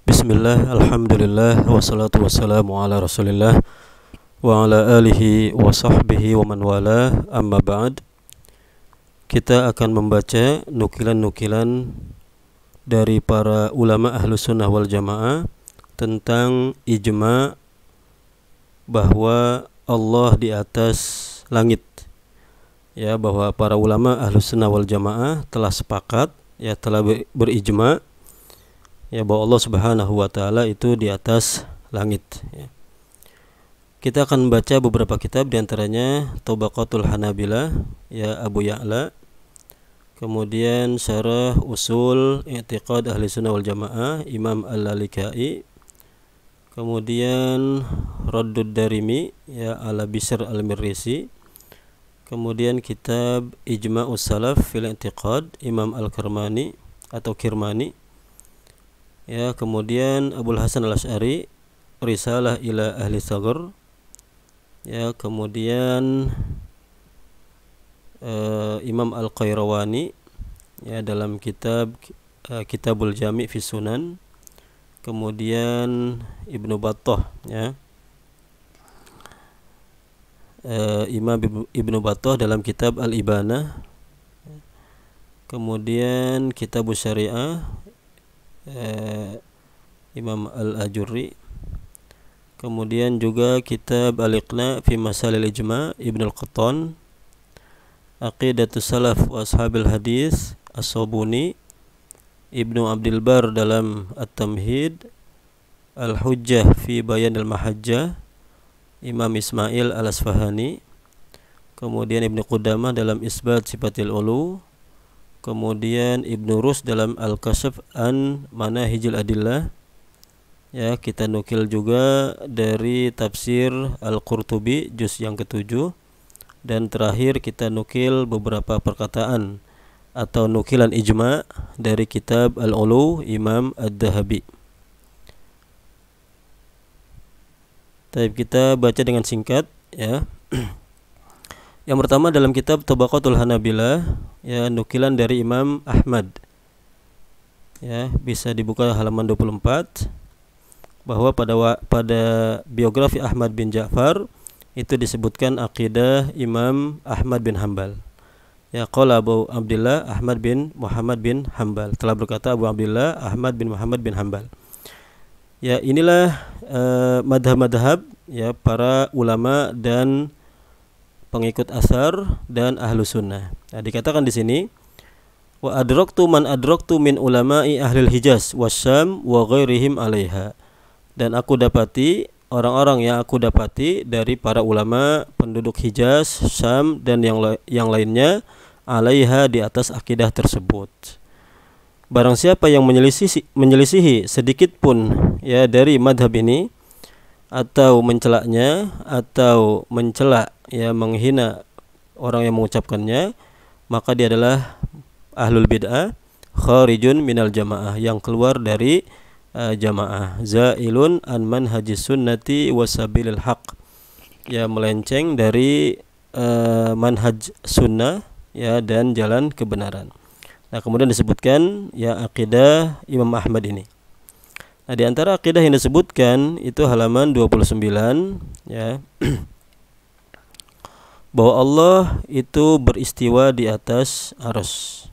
Bismillah, alhamdulillah, wassalatu wassalamu ala rasulillah wa ala alihi wa sahbihi wa man wala, amma ba'd. Kita akan membaca nukilan-nukilan dari para ulama ahlus sunnah wal jamaah tentang ijma' bahwa Allah di atas langit, ya, bahwa para ulama ahlus sunnah wal jamaah telah sepakat, ya, telah berijma' ya, bahwa Allah Subhanahu wa taala itu di atas langit, ya. Kita akan membaca beberapa kitab, diantaranya Tabaqatul Hanabilah, ya, Abu Ya'la, kemudian Syarah Usul I'tiqad Ahli Sunnah wal Jamaah Imam Al-Lalikai, kemudian Raddud Darimi, ya, ala Bishr Al-Mirrisi, kemudian kitab Ijma'us Salaf fil I'tiqad Imam Al-Kirmani atau Kirmani, ya, kemudian Abul Hasan Al-Asy'ari Risalah ila Ahli Saghar, ya, kemudian Imam Al-Qayrawani, ya, dalam kitab Kitabul Jami' fi Sunan, kemudian Ibnu Battah, ya, Imam Ibnu Battah dalam kitab Al-Ibanah, kemudian Kitabus Syariah Imam Al-Ajurri, kemudian juga kitab Al-Iqna fi Masalil Ijma' Ibnu Al-Qattan, Aqidatus Salaf wa Ashabil Hadis As-Sabuni, Ibnu Abdul Bar dalam At-Tamhid, Al-Hujjah fi Bayan Al-Mahajjah Imam Ismail Al-Asfahani, kemudian Ibnu Qudamah dalam Isbat Sifatil Ulu, kemudian Ibnu Rus dalam Al-Kashf an Manahijil Adillah, ya, kita nukil juga dari tafsir Al-Qurtubi juz yang ke-7, dan terakhir kita nukil beberapa perkataan atau nukilan ijma' dari kitab Al-Ulu Imam Ad-Dahabi. Kita baca dengan singkat, ya. Yang pertama dalam kitab Tabaqatul Hanabilah, ya, nukilan dari Imam Ahmad, ya, bisa dibuka halaman 24, bahwa pada biografi Ahmad bin Ja'far itu disebutkan akidah Imam Ahmad bin Hanbal, ya, qala Abu Abdullah Ahmad bin Muhammad bin Hanbal, telah berkata Abu Abdullah Ahmad bin Muhammad bin Hanbal. Ya, inilah madhab-madhab, ya, para ulama dan pengikut asar dan ahlu sunnah. Nah, dikatakan di sini, wa adraktu man adraktu min ulama'i ahlil Hijaz wasyam wa ghairihim 'alaiha. Dan aku dapati orang-orang yang aku dapati dari para ulama penduduk Hijaz, Syam dan yang lainnya 'alaiha, di atas akidah tersebut. Barang siapa yang menyelisihi sedikit pun, ya, dari madhab ini, atau mencelaknya atau mencela, ya, menghina orang yang mengucapkannya, maka dia adalah ahlul bid'ah, kharijun minal jamaah, yang keluar dari jamaah, zailun an manhajis sunnati wasabilil haq, ya, melenceng dari manhaj sunnah, ya, dan jalan kebenaran. Nah, kemudian disebutkan, ya, akidah Imam Ahmad ini. Nah, di antara akidah yang disebutkan itu halaman 29, ya, bahwa Allah itu beristiwa di atas arsy.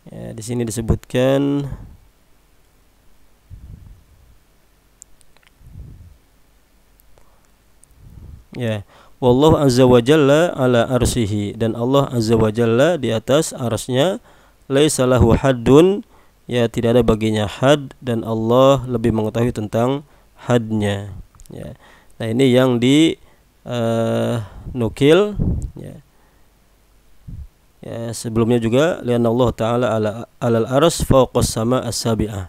Ya, di sini disebutkan, ya, wallahu azza wa jalla ala arsyihi, dan Allah azza wa jalla di atas arsy-Nya, laisa lahu haddun, ya, tidak ada baginya had, dan Allah lebih mengetahui tentang hadnya, ya. Nah, ini yang di nukil, ya. Ya, sebelumnya juga lian Allah taala alal arsy fawqas sama as-sabi'ah.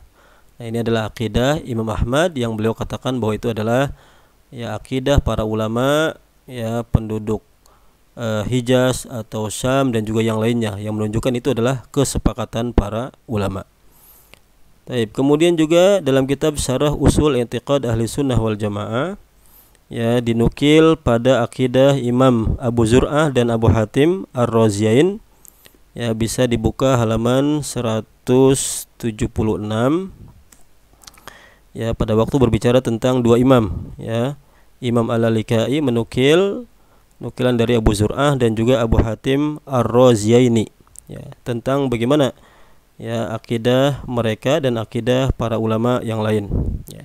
Nah, ini adalah akidah Imam Ahmad yang beliau katakan bahwa itu adalah, ya, akidah para ulama, ya, penduduk Hijaz atau Syam dan juga yang lainnya, yang menunjukkan itu adalah kesepakatan para ulama. Kemudian juga dalam kitab Syarah Usul I'tiqad Ahli Sunnah wal Jamaah, ya, dinukil pada akidah Imam Abu Zur'ah dan Abu Hatim Ar-Raziyain, Ya, bisa dibuka halaman 176. Ya, pada waktu berbicara tentang dua imam, ya. Imam Al-Lalikai menukil nukilan dari Abu Zur'ah dan juga Abu Hatim Ar-Raziyaini, ya, tentang bagaimana ya akidah mereka dan akidah para ulama yang lain, ya.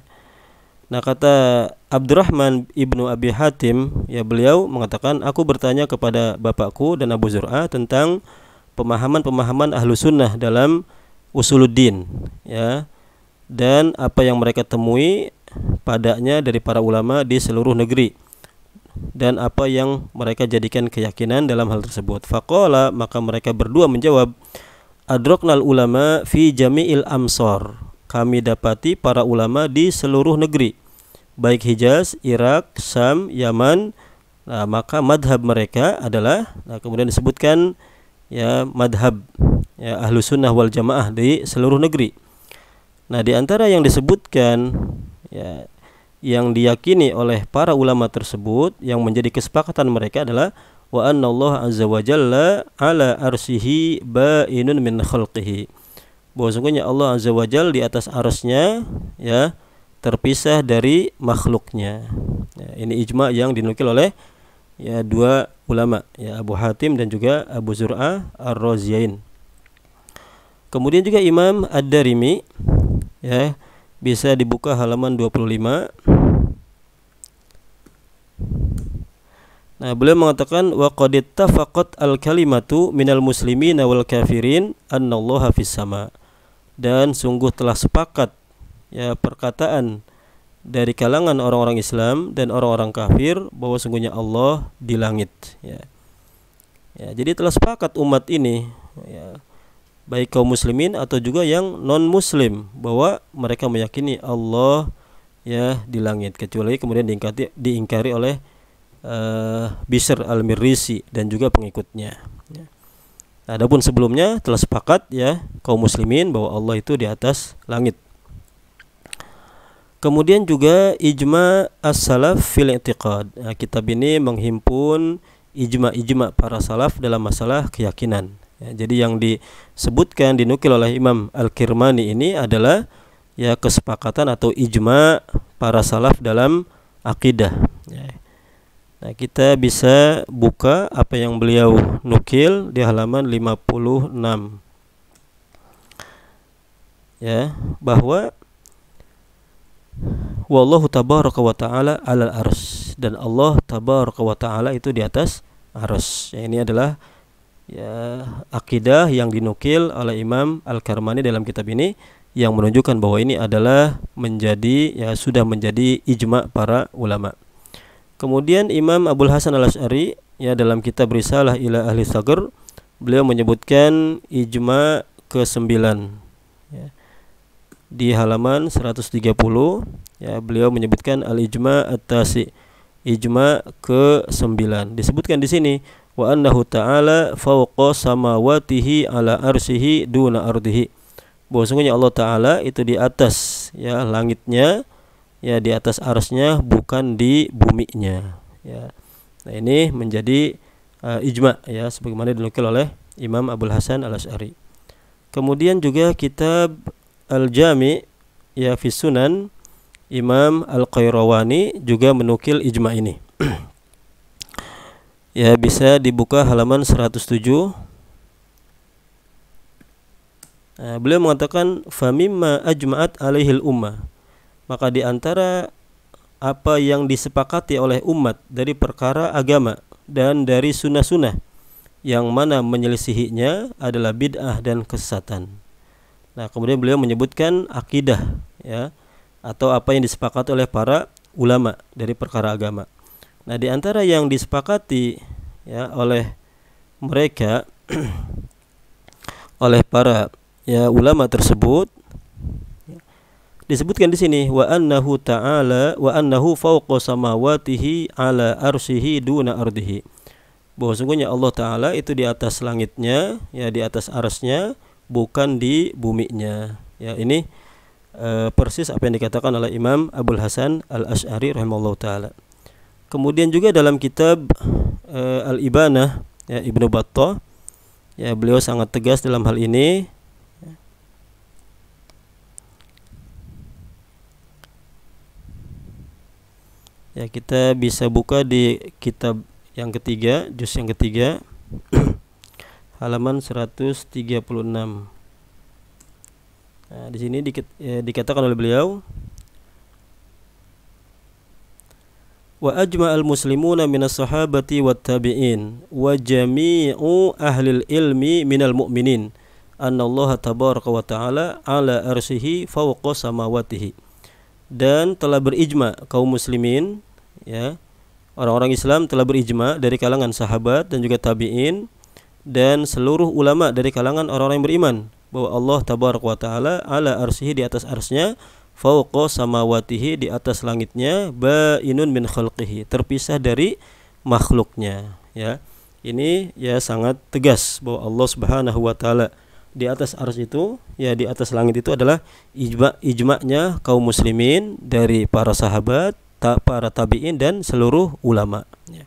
Nah, kata Abdurrahman ibnu Abi Hatim, ya, beliau mengatakan, aku bertanya kepada bapakku dan Abu Zur'ah tentang pemahaman-pemahaman ahlu sunnah dalam usuluddin, ya, dan apa yang mereka temui padanya dari para ulama di seluruh negeri, dan apa yang mereka jadikan keyakinan dalam hal tersebut. Faqala, maka mereka berdua menjawab, adroknal ulama fi jami'il amsar, kami dapati para ulama di seluruh negeri, baik Hijaz, Irak, Syam, Yaman. Nah, maka madhab mereka adalah, nah, kemudian disebutkan ya madhab ya ahlu sunnah wal jamaah di seluruh negeri. Nah, di antara yang disebutkan ya yang diyakini oleh para ulama tersebut yang menjadi kesepakatan mereka adalah wa anna Allah azza wa jalla ala arsihi ba'inun min khalqihi, bahwa sungguhnya Allah azza wa jalla di atas arsy-Nya ya terpisah dari makhluknya. Ya, ini ijma yang dinukil oleh ya dua ulama, ya, Abu Hatim dan juga Abu Zur'ah Ar-Raziyain. Kemudian juga Imam Ad-Darimi, ya, bisa dibuka halaman 25. Nah, beliau mengatakan wa qad ittafaqat al-kalimatu minal muslimin wal kafirin annallaha fis sama, dan sungguh telah sepakat ya perkataan dari kalangan orang-orang Islam dan orang-orang kafir bahwa sungguhnya Allah di langit, ya. Ya, jadi telah sepakat umat ini, ya, baik kaum muslimin atau juga yang non muslim, bahwa mereka meyakini Allah ya di langit, kecuali kemudian diingkari oleh Bishr al-Mirrisi dan juga pengikutnya, ya. Adapun sebelumnya telah sepakat ya kaum muslimin bahwa Allah itu di atas langit. Kemudian juga ijma as-salaf fil i'tiqad. Nah, kitab ini menghimpun ijma para salaf dalam masalah keyakinan. Ya, jadi yang disebutkan dinukil oleh Imam Al-Kirmani ini adalah ya kesepakatan atau ijma para salaf dalam akidah. Ya. Nah, kita bisa buka apa yang beliau nukil di halaman 56. Ya, bahwa wallahu tabaraka wa ta'ala 'alal arsy, dan Allah tabaraka wa ta'ala itu di atas arsy. Ya, ini adalah ya akidah yang dinukil oleh Imam Al-Kirmani dalam kitab ini, yang menunjukkan bahwa ini adalah sudah menjadi ijma para ulama. Kemudian Imam Abul Hasan Al-Asy'ari ya dalam kitab Risalah ila Ahli Tsagr, beliau menyebutkan ijma ke-9 ya. Di halaman 130 ya beliau menyebutkan al-ijma at-tasi, ijma ke-9. Disebutkan di sini wa annahu ta'ala fawqa samawatihi ala arsihi duna ardihi, bahwa sungguhnya Allah Ta'ala itu di atas ya langitnya, ya di atas arsy-Nya, bukan di buminya, ya. Nah, ini menjadi ijma ya sebagaimana dinukil oleh Imam Abul Hasan Al-Asy'ari. Kemudian juga kitab Al-Jami' ya fi Sunan, Imam Al-Qayrawani juga menukil ijma ini. Ya, bisa dibuka halaman 107. Nah, beliau mengatakan famimma ajma'at alaihil ummah, maka di antara apa yang disepakati oleh umat dari perkara agama dan dari sunnah-sunnah yang mana menyelisihinya adalah bid'ah dan kesesatan. Nah, kemudian beliau menyebutkan akidah ya atau apa yang disepakati oleh para ulama dari perkara agama. Nah, di antara yang disepakati ya oleh mereka oleh para ya ulama tersebut disebutkan di sini wa annahu ta'ala wa annahu fawqa samawatihi ala arsyihi duna ardihi, bahwa sungguhnya Allah Ta'ala itu di atas langitnya ya di atas arsy-Nya, bukan di buminya. Ya, ini persis apa yang dikatakan oleh Imam Abul Hasan Al-Asy'ari rahimahullahu taala. Kemudian juga dalam kitab Al-Ibanah ya Ibnu Battah Ya, beliau sangat tegas dalam hal ini. Ya, kita bisa buka di kitab yang ketiga, juz yang ketiga, halaman 136. Nah, di sini dikatakan oleh beliau, wa ajma'al muslimuna minas sahabati wat tabi'in wa jami'u ahlil ilmi minal mu'minin anna Allah tabaraka wa ta'ala ala arsyihi fawqa samawatihi. Dan telah berijma kaum muslimin, ya, orang-orang Islam telah berijma dari kalangan sahabat dan juga tabi'in dan seluruh ulama dari kalangan orang-orang yang beriman bahwa Allah tabaraka wa ta'ala ala arsyihi, di atas arsy-Nya, fawqa samawatihi, di atas langitnya, ba'inun min khalqihi, terpisah dari makhluknya. Ya, ini ya sangat tegas bahwa Allah Subhanahu wa ta'ala di atas arsy itu, ya di atas langit itu adalah ijma'nya kaum muslimin dari para sahabat, para tabi'in dan seluruh ulama. Ya.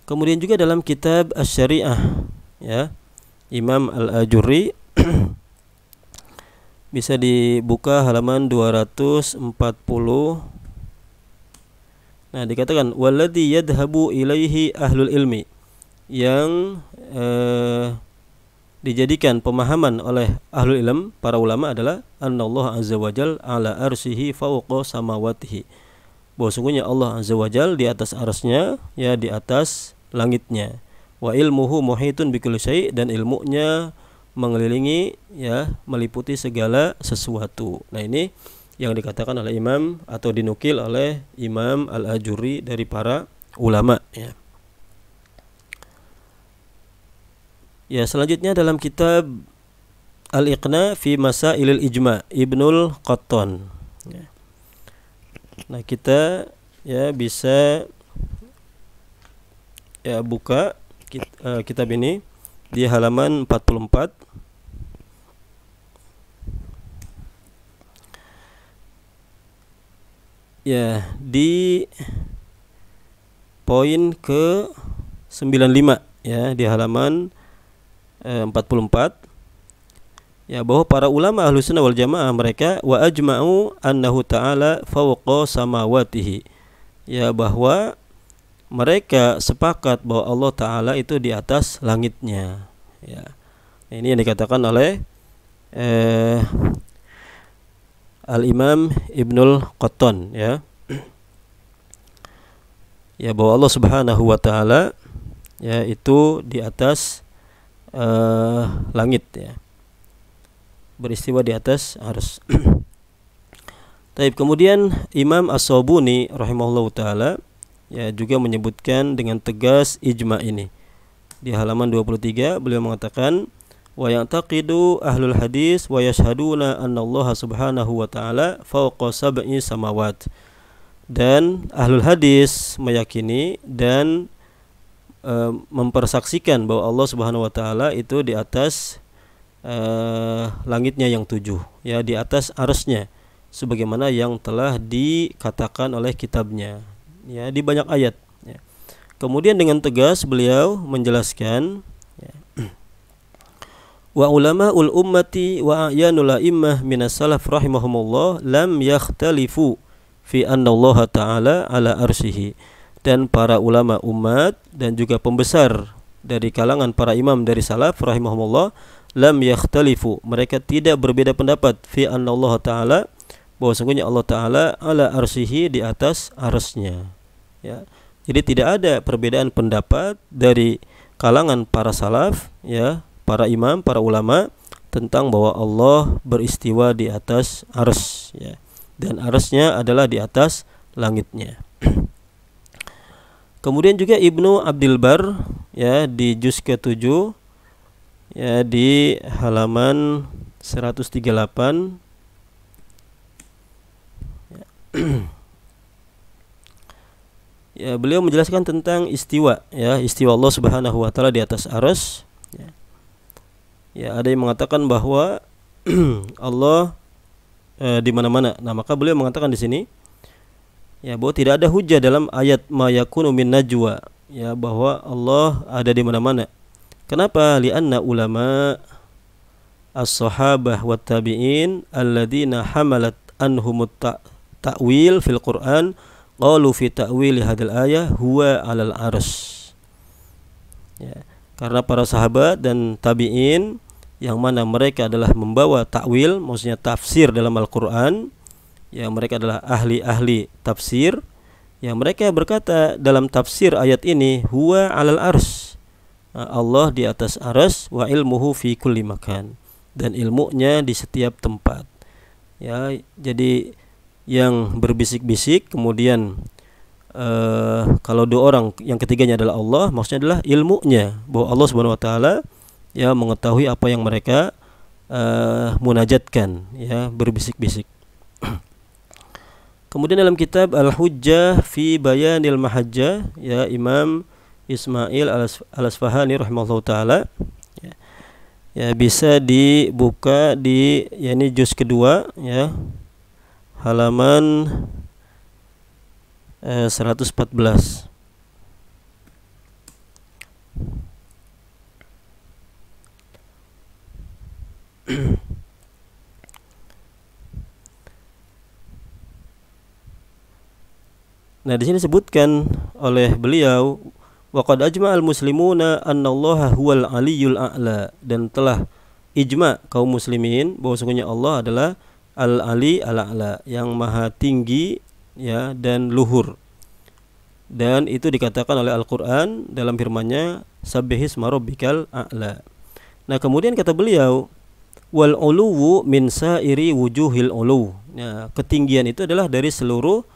Kemudian juga dalam kitab Asy-Syari'ah, ya, Imam Al-Ajurri, bisa dibuka halaman 240. Nah, dikatakan walladzi yadhhabu ilaihi ahlul ilmi, yang dijadikan pemahaman oleh ahlul ilm, para ulama, adalah annallahu azza wajal ala arsyihi fawqa samawatihi, bahwa sungguhnya Allah azza wajal di atas arsy-Nya, ya di atas langitnya, wa ilmuhu muhitun bikulli syai', dan ilmunya mengelilingi, ya meliputi segala sesuatu. Nah, ini yang dikatakan oleh Imam atau dinukil oleh Imam Al-Ajurri dari para ulama, ya. Ya, selanjutnya dalam kitab Al-Iqna fi Masailil Ijma' Ibnul Qattan. Ya. Nah, kita ya bisa ya buka kitab ini di halaman 44. Ya, di poin ke 95, ya, di halaman 44, ya, bahwa para ulama Ahlus Sunnah wal Jamaah mereka wa ajma'u annahu ta'ala fawqa samawatihi, ya, bahwa mereka sepakat bahwa Allah Ta'ala itu di atas langitnya, ya. Ini yang dikatakan oleh Al-Imam Ibnul Qattan, ya. Ya, bahwa Allah Subhanahu wa Ta'ala, ya, itu di atas langit, ya, beristiwa di atas arsy. Taib, kemudian Imam As-Sabuni rahimahullahu taala, ya, juga menyebutkan dengan tegas ijma' ini. Di halaman 23 beliau mengatakan wa ya'taqidu ahlul hadis wa yashhaduna anna Allah subhanahu wa ta'ala fawqa sab'i samawat. Dan ahlul hadis meyakini dan mempersaksikan bahwa Allah Subhanahu wa taala itu di atas langitnya yang 7, ya, di atas arsy-Nya, sebagaimana yang telah dikatakan oleh kitabnya, ya, di banyak ayat, ya. Kemudian dengan tegas beliau menjelaskan, ya, wa ulama'ul ummati wa a'yanul a'immah minas salaf rahimahumullah lam yakhtalifu fi anna Allah ta'ala ala arsyihi. Dan para ulama umat dan juga pembesar dari kalangan para imam dari salaf rahimahumullah lam yakhtalifu, mereka tidak berbeda pendapat, fi anna Allah ta'ala, bahwa sungguhnya Allah Ta'ala ala arsyihi, di atas arsy-Nya, ya. Jadi tidak ada perbedaan pendapat dari kalangan para salaf, ya, para imam, para ulama, tentang bahwa Allah beristiwa di atas arsy, ya, dan arsy-Nya adalah di atas langitnya. Kemudian juga Ibnu Abdul Bar, ya, di juz ke-7, ya, di halaman 138, ya. Ya, beliau menjelaskan tentang istiwa, ya, istiwa Allah Subhanahu wa taala di atas arsy, ya. Ya, ada yang mengatakan bahwa Allah di mana-mana. Nah, maka beliau mengatakan di sini, ya, bahwa tidak ada hujah dalam ayat ma yakunu min najwa, ya, bahwa Allah ada di mana-mana. Kenapa? Li'anna ulama as-sahabah wa tabi'in alladzina hamalat anhumut ta'wil fil Qur'an qalu fi ta'wil hadil ayah huwa 'alal arsy. Ya, karena para sahabat dan tabi'in yang mana mereka adalah membawa takwil, maksudnya tafsir dalam Al-Qur'an, yang mereka adalah ahli-ahli tafsir, yang mereka berkata dalam tafsir ayat ini huwa 'alal arsy, Allah di atas arsy, wa ilmuhu fi kulli makan, dan ilmunya di setiap tempat. Ya, jadi yang berbisik-bisik kemudian kalau dua orang yang ketiganya adalah Allah, maksudnya adalah ilmunya, bahwa Allah Subhanahu wa taala ya mengetahui apa yang mereka munajatkan, ya, berbisik-bisik. Kemudian dalam kitab Al-Hujjah fi Bayanil Mahajjah, ya, Imam Ismail Al-Asfahani rahimahullah taala, ya, bisa dibuka di yakni juz kedua, ya, halaman 114. Nah, di sini disebutkan oleh beliau, waqad ajma'al muslimuna annallaha huwal aliyyul a'la, dan telah ijma kaum muslimin bahwa sesungguhnya Allah adalah al-ali al-a'la, yang maha tinggi, ya, dan luhur. Dan itu dikatakan oleh Al-Qur'an dalam firman-Nya sabbihisma rabbikal a'la. Nah, kemudian kata beliau, wal uluwu min sa'iri wujuhil ulu. Ya, ketinggian itu adalah dari seluruh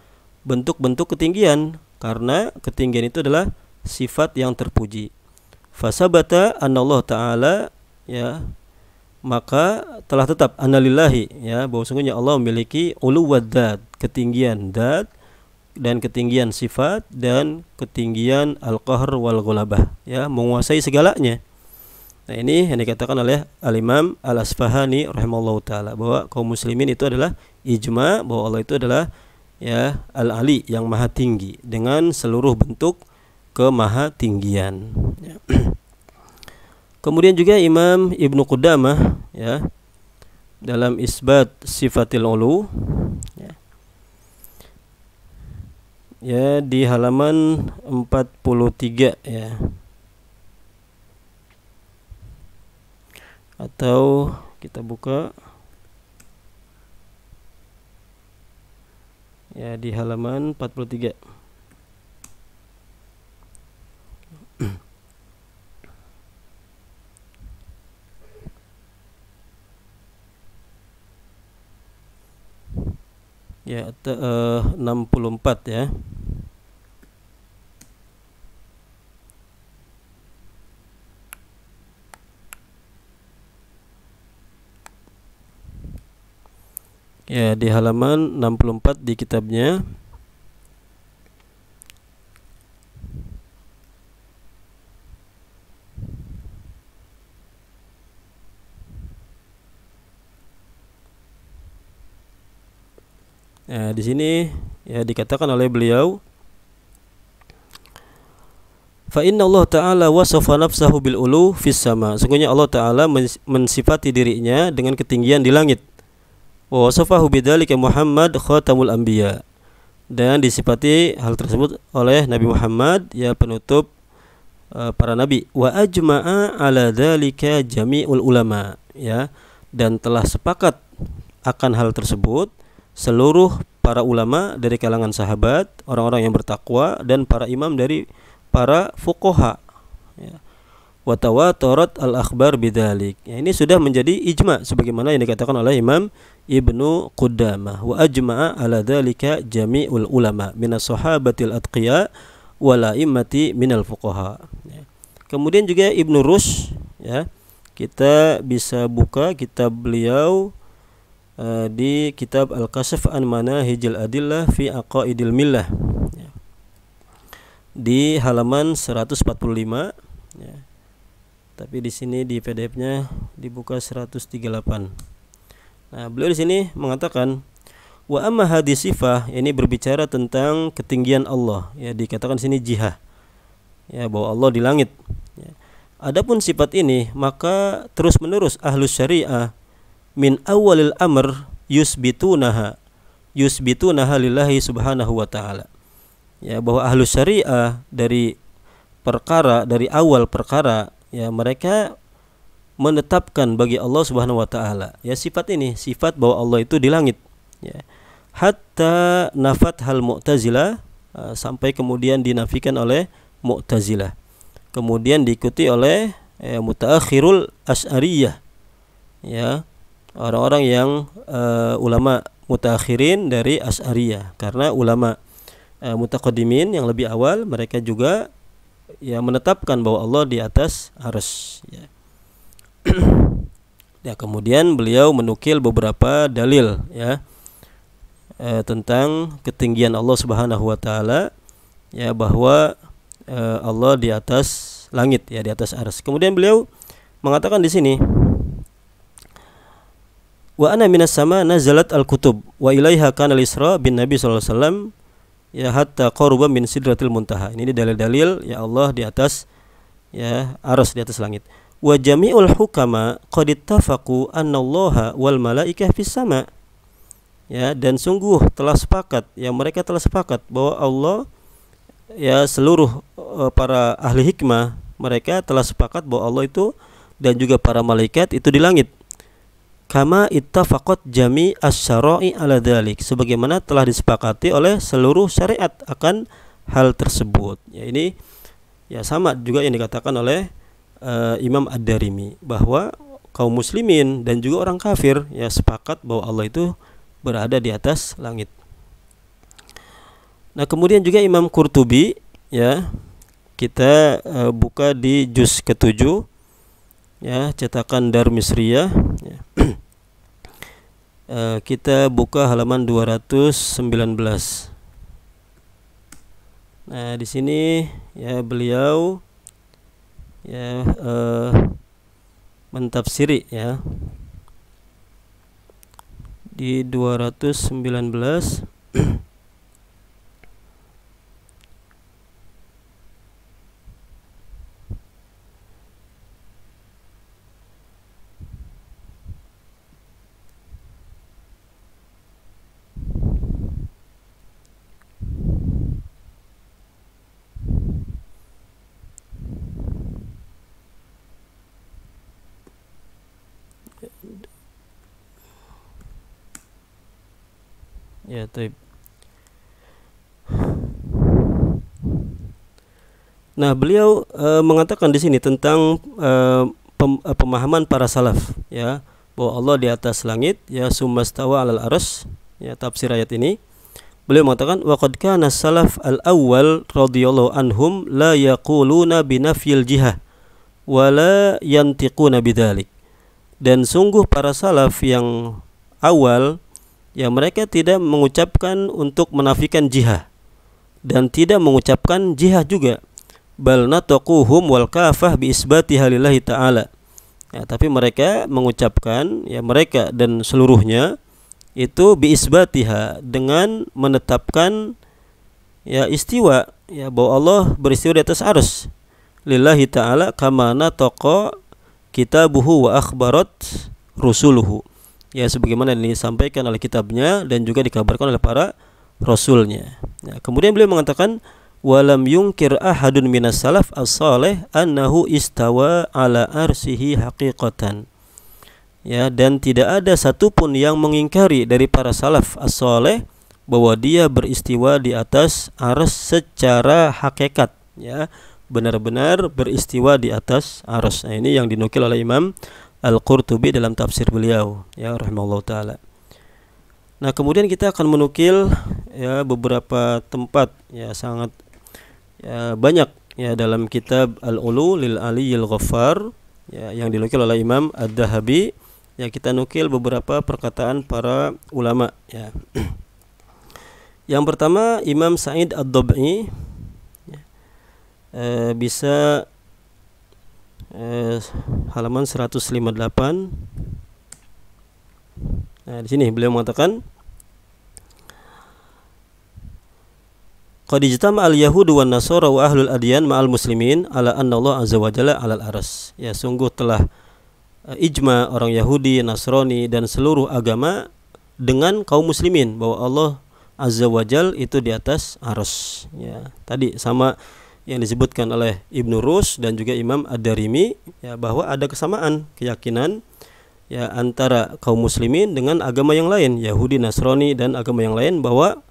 bentuk-bentuk ketinggian, karena ketinggian itu adalah sifat yang terpuji. Fasabata anallahu ta'ala, ya, maka telah tetap analillahi, ya, bahwa sungguhnya Allah memiliki uluwad dzat, ketinggian dzat, dan ketinggian sifat, dan ketinggian al-qahr wal ghalabah, ya, menguasai segalanya. Nah, ini yang dikatakan oleh Al-Imam Al-Asfahani rahimahullahu taala, bahwa kaum muslimin itu adalah ijma bahwa Allah itu adalah, ya, al-ali, yang maha tinggi dengan seluruh bentuk kemahatinggian, ya. Kemudian juga Imam Ibnu Qudamah, ya, dalam Isbat Sifatil Ulu, ya, ya, di halaman 43, ya, atau kita buka, ya, di halaman 43. Ya, 64, ya. Ya, di halaman 64 di kitabnya. Ya, di sini, ya, dikatakan oleh beliau, fa inna Allah ta'ala wasafa nafsahu bil ulu fis sama. Sesungguhnya Allah ta'ala mensifati dirinya dengan ketinggian di langit. Wa wasafahu bidzalika Muhammad khatamul anbiya, dan disifati hal tersebut oleh Nabi Muhammad, ya, penutup para nabi. Wa ajma'a ala dzalika jami'ul ulama, ya, dan telah sepakat akan hal tersebut seluruh para ulama dari kalangan sahabat, orang-orang yang bertakwa, dan para imam dari para fuqaha, ya. Wa tawatarat al-akhbar bidzalik. Ya, ini sudah menjadi ijma sebagaimana yang dikatakan oleh Imam Ibnu Qudamah. Wa ajma'a ala dzalika jami'ul ulama minas sahabatil atqiya wal a'immati minal fuqaha. Ya. Kemudian juga Ibnu Rushd, ya, kita bisa buka kitab beliau di kitab Al-Kashf an Manahijil Adillah fi Aqaidil Millah, ya, di halaman 145, ya. Tapi di sini di PDF-nya dibuka 138. Nah, beliau di sini mengatakan wa amma hadis sifah, ini berbicara tentang ketinggian Allah, ya, dikatakan sini jihah, ya, bahwa Allah di langit, ya. Adapun sifat ini maka terus menerus ahlus syariah min awalil amr yusbitunaha lillahi subhanahu wa ta'ala. Ya, bahwa ahlus syariah dari awal perkara, ya, mereka menetapkan bagi Allah subhanahu wa ta'ala, ya, sifat ini, sifat bahwa Allah itu di langit, ya. Hatta nafat hal mu'tazilah, sampai kemudian dinafikan oleh mu'tazilah, kemudian diikuti oleh mutaakhirul asy'ariyah, ya, orang-orang yang ulama mutaakhirin dari asy'ariyah. Karena ulama mutaqaddimin yang lebih awal, mereka juga ya menetapkan bahwa Allah di atas arsy, ya. Ya, kemudian beliau menukil beberapa dalil, ya, tentang ketinggian Allah Subhanahu wa taala, ya, bahwa Allah di atas langit, ya, di atas arsy. Kemudian beliau mengatakan di sini, wa ana minas sama nazalat al-kutub wa ilaiha kana al-isra bin nabi sallallahu alaihi wasallam, ya, hatta qaruba min sidratil muntaha. Ini dalil-dalil ya Allah di atas, ya, arsy, di atas langit. Wa jami'ul hukama qad ittafaqu anna Allaha wal malaikah fis sama. Ya, dan sungguh telah sepakat, ya, mereka telah sepakat bahwa Allah, ya, seluruh para ahli hikmah, mereka telah sepakat bahwa Allah itu dan juga para malaikat itu di langit. Kama ittafaqat jami asy-syara'i ala dzalik, sebagaimana telah disepakati oleh seluruh syariat akan hal tersebut. Ya, ini ya sama juga yang dikatakan oleh Imam Ad-Darimi, bahwa kaum muslimin dan juga orang kafir, ya, sepakat bahwa Allah itu berada di atas langit. Nah, kemudian juga Imam Qurtubi, ya, kita buka di juz ke-7, ya, cetakan Dar Misriyah, ya. Kita buka halaman 219. Nah, di sini, ya, beliau, ya, mentafsiri, ya, di 219. Ya, taib. Nah, beliau mengatakan di sini tentang pemahaman para salaf, ya, bahwa Allah di atas langit, ya, summastawa 'alal arsy, ya, tafsir ayat ini. Beliau mengatakan wa qad kana salaf al-awwal radhiyallahu anhum la yaquluna binafyil jihah wa la yantiquna bidzalik. Dan sungguh para salaf yang awal, ya, mereka tidak mengucapkan untuk menafikan jihah dan tidak mengucapkan jihah juga. Bal nataquhum wal kafah bi isbatiha lillahi ta'ala. Ya, tapi mereka mengucapkan, ya, mereka dan seluruhnya itu bi isbatiha, dengan menetapkan, ya, istiwa, ya, bahwa Allah beristiwa di atas arsy lillahi ta'ala kama nataqa kitabuhu wa akhbarat rusuluhu. Ya, sebagaimana ini disampaikan oleh kitabnya dan juga dikabarkan oleh para rasulnya. Ya, kemudian beliau mengatakan walam yungkir ahadun minas salaf as-salih annahu istawa ala arsihi haqiqatan. Ya, dan tidak ada satupun yang mengingkari dari para salaf as-salih bahwa dia beristiwa di atas arsy secara hakikat, ya, benar-benar beristiwa di atas arsy. Nah, ini yang dinukil oleh Imam Al-Qurtubi dalam tafsir beliau, ya, rahimahullah ta'ala. Nah, kemudian kita akan menukil, ya, beberapa tempat, ya, sangat, ya, banyak, ya, dalam kitab Al-Ulu lil Aliyyil Ghaffar, ya, yang dinukil oleh Imam Ad-Dahabi. Ya, kita nukil beberapa perkataan para ulama, ya. Yang pertama Imam Sa'id Ad-Dab'i, ya, bisa halaman 158. Nah, di sini beliau mengatakan qad ijtama al-yahudu wan nasara wa ahlul adyan ma'al muslimin ala anna Allah azza wa jalla 'alal arsy. Ya, sungguh telah ijma orang Yahudi, Nasrani dan seluruh agama dengan kaum muslimin bahwa Allah azza wa jalla itu di atas arsy. Ya, tadi sama yang disebutkan oleh Ibnu Rus dan juga Imam Ad-Darimi, ya, bahwa ada kesamaan keyakinan, ya, antara kaum muslimin dengan agama yang lain, Yahudi, Nasrani dan agama yang lain, bahwa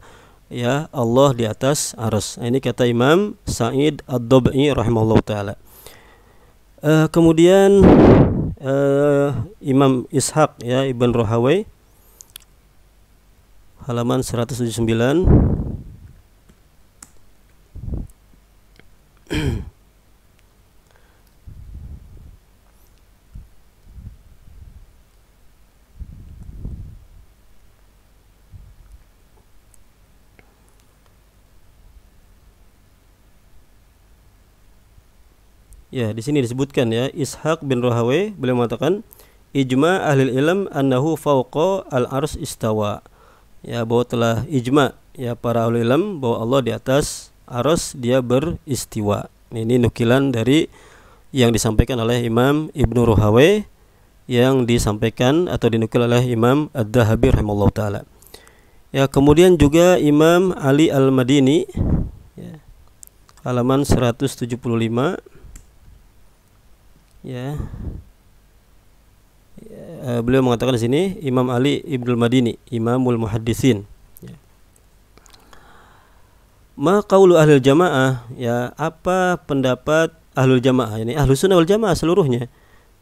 ya Allah di atas arsy. Ini kata Imam Sa'id Ad-Dob'i rahimahullah taala. Kemudian Imam Ishaq, ya, Ibn Rahawai halaman 179. Ya, di sini disebutkan, ya, Ishaq bin Rahawai beliau mengatakan ijma ahli ilm annahu fauqa al-ars istawa. Ya, bahwa telah ijma, ya, para ahli ilm bahwa Allah di atas arsy dia beristiwa. Ini nukilan dari yang disampaikan oleh Imam Ibnu Rahawai yang disampaikan atau dinukil oleh Imam Ad-Dahabi rahimahullah taala. Ya, kemudian juga Imam Ali Al-Madini, ya, halaman 175. Ya, beliau mengatakan di sini Imam Ali Ibnul Madini, Imamul Muhaddisin. Ya. Ma qaulu ahlul jamaah, ya, apa pendapat ahlul jamaah, ini ahlus sunnah wal jamaah seluruhnya.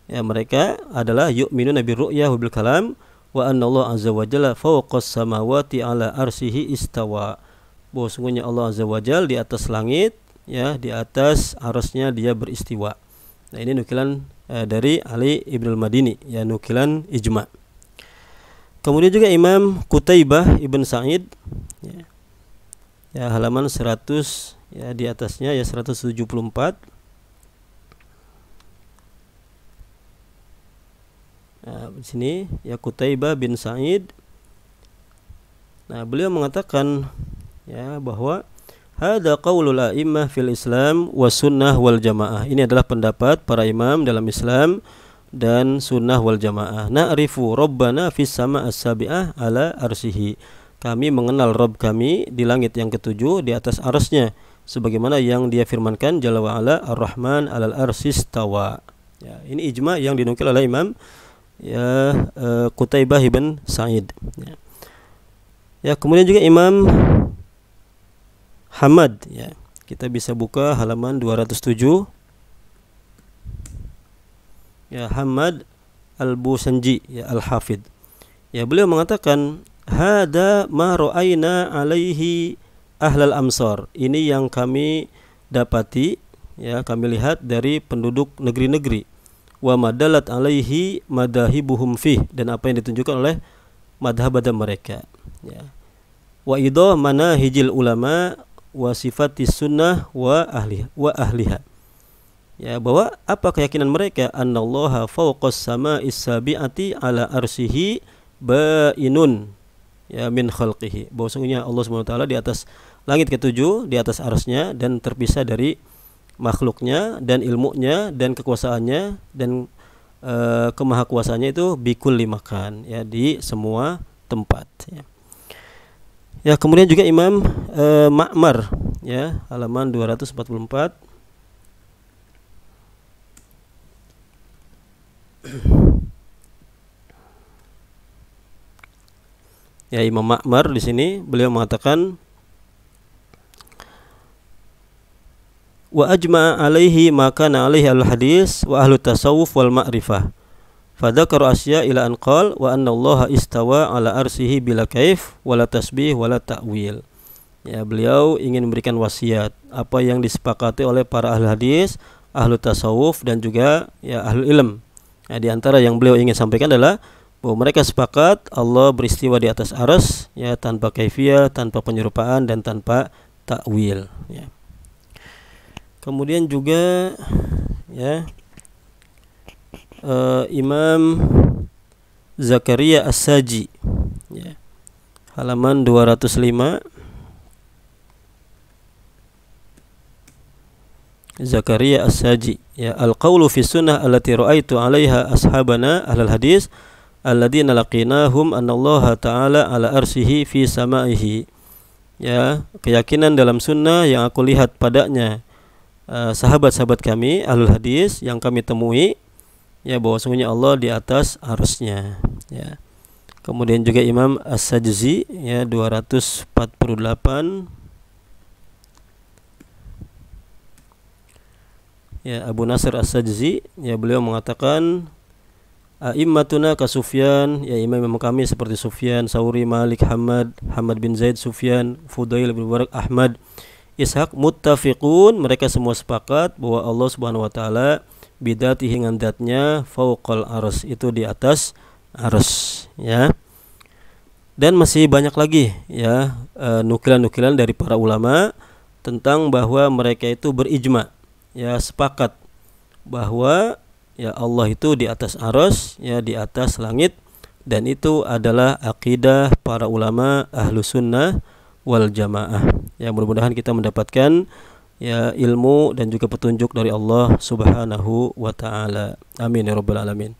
Ya, mereka adalah yu'minuna bir ru'yah bil kalam wa anna Allah azza wa jalla fawqas samawati ala arsihi istawa. Bahwa sungguhnya Allah azza wa jalla di atas langit, ya, di atas arsy-Nya dia beristiwa. Nah, ini nukilan dari Ali Ibnul Madini, ya, nukilan ijma. Kemudian juga Imam Qutaibah Ibn Sa'id, ya, ya, halaman 100, ya, di atasnya, ya, 174. Nah, di sini, ya, Qutaibah bin Sa'id. Nah, beliau mengatakan, ya, bahwa hada qaulul a'immah fil Islam was sunnah wal jamaah. Ini adalah pendapat para imam dalam Islam dan sunnah wal jamaah. Na'rifu rabbana fis sama as-sabi'ah ala arsihi. Kami mengenal Rabb kami di langit yang ketujuh di atas arsy-Nya, sebagaimana yang dia firmankan jalla wa ala ar-rahman alal arsistawa. Ya, ini ijma yang dinukil oleh Imam, ya, Qutaibah ibn Sa'id. Ya. Ya, kemudian juga Imam Hamad, ya, kita bisa buka halaman 207. Ya, Hamad Al-Busanji, ya, Al-Hafidh. Ya, beliau mengatakan hada ma ra'ayna alaihi ahlal amsar. Ini yang kami dapati, ya, kami lihat dari penduduk negeri-negeri. Wa madalat alaihi madahibuhum fih, dan apa yang ditunjukkan oleh madhab mereka. Ya. Wa idah manahijil ulama wa sifatis sunnah wa ahliha. Ya, bahwa apa keyakinan mereka, annallaha fawqas sama'is sabi'ati ala arsihi ba'inun, ya, min khalqihi. Bahwa sungguhnya Allah Subhanahu wa taala di atas langit ketujuh, di atas arsy-Nya, dan terpisah dari makhluknya, dan ilmunya dan kekuasaannya dan kemahakuasaannya itu bikulli makan, ya, di semua tempat, ya. Ya, kemudian juga Imam Ma'mar, ya, halaman 244. Ya, Imam Ma'mar di sini beliau mengatakan wa ajma'a alaihi ma kana alaihi al-hadis wa ahlu tasawuf wal ma'rifah. Fadzakara asya ila an qala wa anna Allah istawa ala arsihi bila kaif wala tasbih wala ta'wil. Ya, beliau ingin memberikan wasiat apa yang disepakati oleh para ahli hadis, ahlu tasawuf dan juga, ya, ahli ilm. Ya, di antara yang beliau ingin sampaikan adalah bahwa mereka sepakat Allah beristiwa di atas arsy, ya, tanpa kaifiyah, tanpa penyerupaan dan tanpa ta'wil, ya. Kemudian juga, ya, Imam Zakaria As-Saji, ya, halaman 205. Zakaria As-Saji, ya, al-qawlu fi sunnah allati ra'aitu 'alaiha ashabana ahlal hadis alladzina laqinahum anallaha ta'ala ala arsihi fi sama'ihi. Ya, keyakinan dalam sunnah yang aku lihat padanya sahabat-sahabat kami ahlul hadis yang kami temui, ya, bahwa sungguhnya Allah di atas arsy-Nya, ya. Kemudian juga Imam As-Sajzi, ya, 248, ya, Abu Nasr As-Sajzi, ya, beliau mengatakan a'immatuna ka Sufyan, ya, imam kami seperti Sufyan, Sauri, Malik, Hamad bin Zaid, Sufyan, Fudail bin Mubarak, Ahmad, Ishaq, muttafiqun, mereka semua sepakat bahwa Allah Subhanahu wa taala bidatihi dengan zatnya fauqal arsy, itu di atas arsy, ya. Dan masih banyak lagi, ya, nukilan-nukilan dari para ulama tentang bahwa mereka itu berijma, ya, sepakat bahwa, ya, Allah itu di atas arsy, ya, di atas langit, dan itu adalah akidah para ulama ahlu sunnah wal jamaah. Ya, mudah-mudahan kita mendapatkan, ya, ilmu dan juga petunjuk dari Allah Subhanahu wa taala. Amin ya rabbal alamin.